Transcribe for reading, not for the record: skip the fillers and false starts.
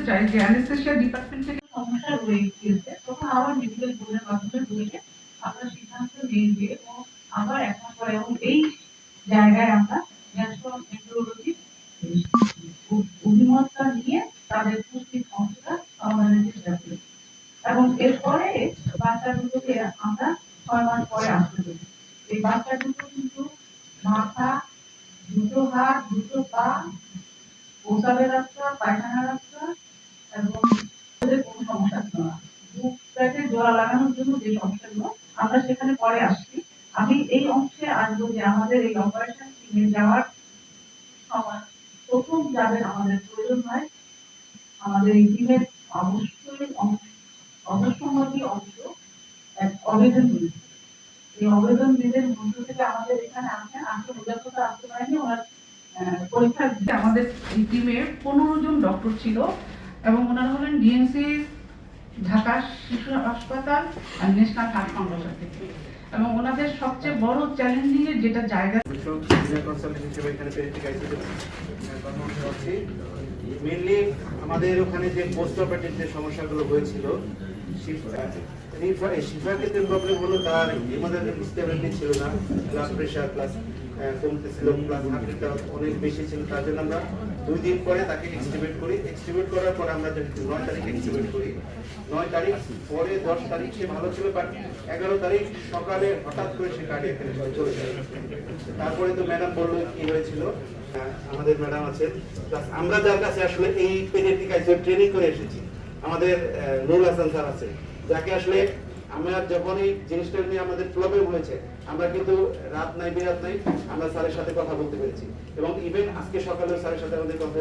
চাই যে anaesthesia department থেকে সমস্যা রয়ে গিয়েছে, তখন আবার মেডিকেল বোর্ডের মাধ্যমে বলে আমরা সিদ্ধান্ত নিয়ে যে আবার 1 মাস পরে এবং এই জায়গায় আমরা গ্যাস্ট্রোএন্টারোলজি অভিমতটা নিয়ে তাদের পুষ্টি সমস্যা সমাধানের চেষ্টা করি এবং এরপরে বাচ্চা দুটোকে আমরা 6 মাস পরে আসতে পারি। এই বাচ্চা দুটো কিন্তু মাথা, দুটো হাত, দুটো পা, প্রসাবের রাস্তা, পায়খানার রাস্তা এবং ওদের কোনো সমস্যা ছিল না। বুক পেটে জোড়া লাগানোর জন্য যে সমস্যাগুলো আমরা সেখানে পরে আসছি। আমি এই অংশে আসবো যে আমাদের এই অপারেশন টিমে যাওয়ার সময় প্রথম যাদের আমাদের প্রয়োজন হয় আমাদের এই টিমের অবশ্যই অবশ্যম্ভাবী অংশ এক অবেদন বিল। এই অবেদন বিলের মধ্য থেকে আমাদের এখানে আসেন, আসলে অভিজ্ঞতা আসতে পারেনি ওনার পরীক্ষা দিতে। আমাদের এই টিমে 15 জন ডক্টর ছিল এবং ওনারা হলেন ডিএনসি, ঢাকা শিশু হাসপাতাল আর ন্যাশনাল হার্ট ফাউন্ডেশন থেকে। এবং ওনাদের সবচেয়ে বড় চ্যালেঞ্জিং এর যেটা জায়গা মেইনলি আমাদের ওখানে যে পোস্ট অপারেটিভ যে সমস্যাগুলো হয়েছিল, শিফার ক্ষেত্রে প্রবলেম হলো তার হিমোগ্লোবিন স্টেবিলিটি ছিল না, ব্লাড প্রেশার প্লাস কমতেছিল, প্লাস হার্টটা অনেক বেশি ছিল। তার জন্য আমরা 2 দিন পরে তাকে এক্সটিবেট করি। এক্সটিবেট করার পর আমরা 9 তারিখ এক্সটিবেট করি। 9 তারিখ পরে 10 তারিখ সে ভালো ছিল, বাট 11 তারিখ সকালে হঠাৎ করে সে কার্ডিয়াক অ্যারেস্ট চলে যায়। তারপরে তো ম্যাডাম বললো কি হয়েছিল, আমাদের ম্যাডাম আছেন, প্লাস আমরা যার কাছে আসলে এই পেডিয়াট্রিক আইসিইউ ট্রেনিং করে এসেছি, আমাদের নুরুল হাসান স্যার আছে, যাকে আসলে আমরা যখন এই জিনিসটা নিয়ে আমাদের প্রবলেম হয়েছে, আমরা কিন্তু রাত নাই বিরাত নাই আমরা স্যারের সাথে কথা বলতে পেরেছি এবং ইভেন আজকে সকালে স্যারের সাথে আমাদের কথা